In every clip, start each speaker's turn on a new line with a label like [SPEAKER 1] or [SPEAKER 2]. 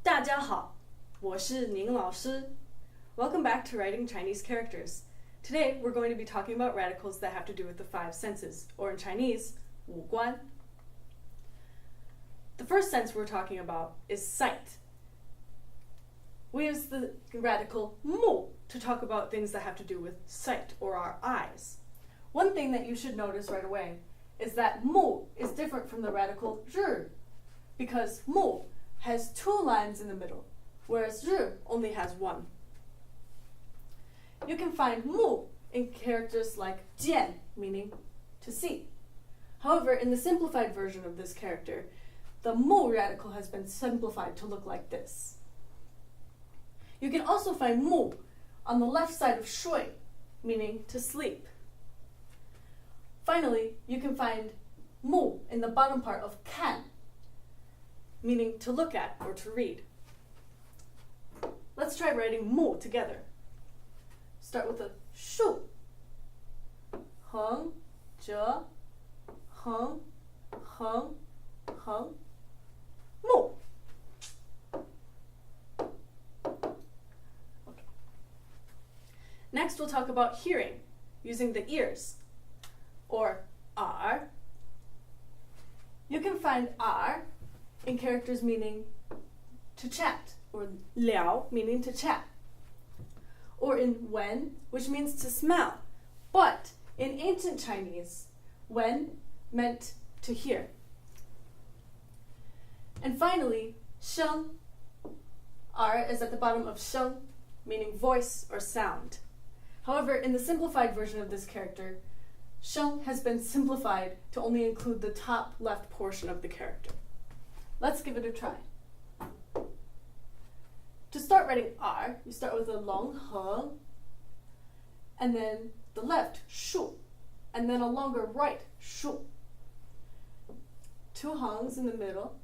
[SPEAKER 1] 大家好，我是宁老师. Welcome back to Writing Chinese Characters. Today we're going to be talking about radicals that have to do with the five senses, or in Chinese, 五官. The first sense we're talking about is sight. We use the radical 目 to talk about things that have to do with sight, or our eyes. One thing that you should notice right away is that 目 is different from the radical 日, because 目 has two lines in the middle, whereas 日 only has one. You can find 目 in characters like 见, meaning to see. However, in the simplified version of this character, the 目 radical has been simplified to look like this. You can also find 目 on the left side of 睡, meaning to sleep. Finally, you can find 目 in the bottom part of 看, meaning to look at or to read. Let's try writing 目 together. Start with a 竖, 横折, 横, 横, 横, 目. Okay. Next, we'll talk about hearing using the ears, or 耳. You can find 耳 in characters meaning to chat, or 聊 meaning to chat, or in 闻, which means to smell. But in ancient Chinese, 闻 meant to hear. And finally, 声. R is at the bottom of 声, meaning voice or sound. However, in the simplified version of this character, 声 has been simplified to only include the top left portion of the character. Let's give it a try. To start writing R, you start with a long 横, and then the left 竖, and then a longer right 竖. Two hangs in the middle,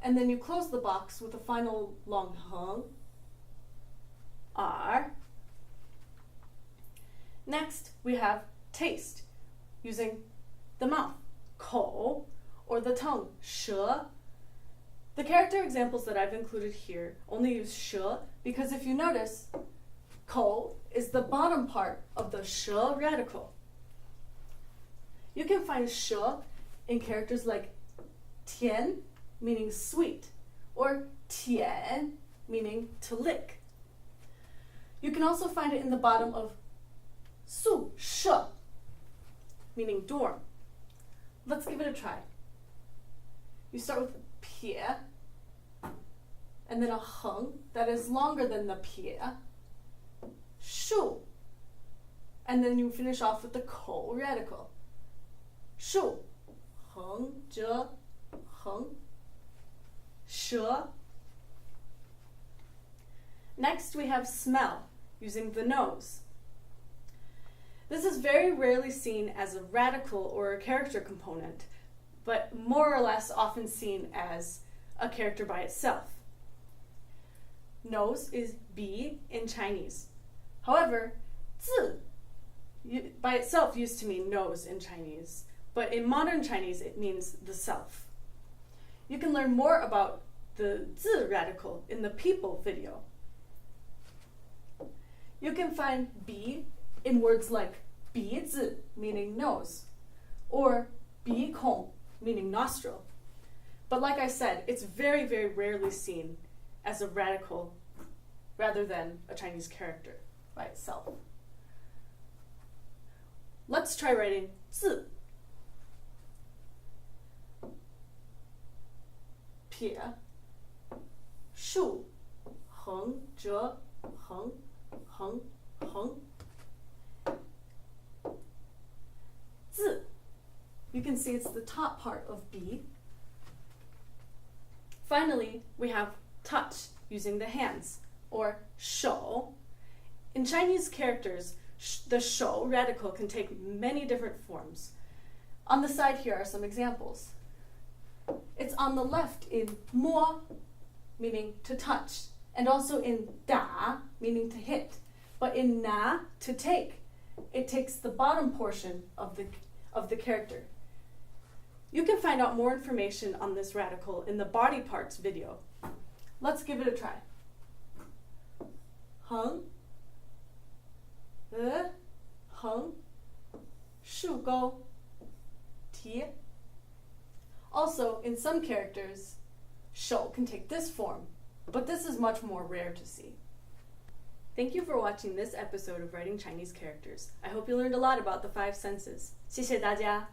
[SPEAKER 1] and then you close the box with a final long 横, R. Next, we have taste, using the mouth, 口, or the tongue, 舌. The character examples that I've included here only use 舌because if you notice, 口 is the bottom part of the 舌 radical. You can find 舌in characters like 甜, meaning sweet, or 甜, meaning to lick. You can also find it in the bottom of 宿舍, meaning dorm. Let's give it a try. You start with 撇, and then a 横 that is longer than the 撇, 竖, and then you finish off with the 口 radical. 竖, 横折, 横, 舌. Next, we have smell, using the nose. This is very rarely seen as a radical or a character component, but more or less often seen as a character by itself. Nose is 鼻 in Chinese. However, 字 by itself used to mean nose in Chinese, but in modern Chinese it means the self. You can learn more about the 字 radical in the people video. You can find 鼻 in words like 鼻子, meaning nose, or 鼻孔, meaning nostril. But like I said, it's very, very rarely seen as a radical rather than a Chinese character by itself. Let's try writing 字. 撇, 竖, 横折, 横, 横, 横. 字. You can see it's the top part of 鼻. Finally, we have touch, using the hands, or 手. In Chinese characters, the 手 radical can take many different forms. On the side here are some examples. It's on the left in 摸, meaning to touch, and also in 打, meaning to hit. But in 拿, to take, it takes the bottom portion of the character. You can find out more information on this radical in the body parts video. Let's give it a try. 横横竖钩提 Also, in some characters, 手 can take this form, but this is much more rare to see. Thank you for watching this episode of Writing Chinese Characters. I hope you learned a lot about the 5 senses. 谢谢大家。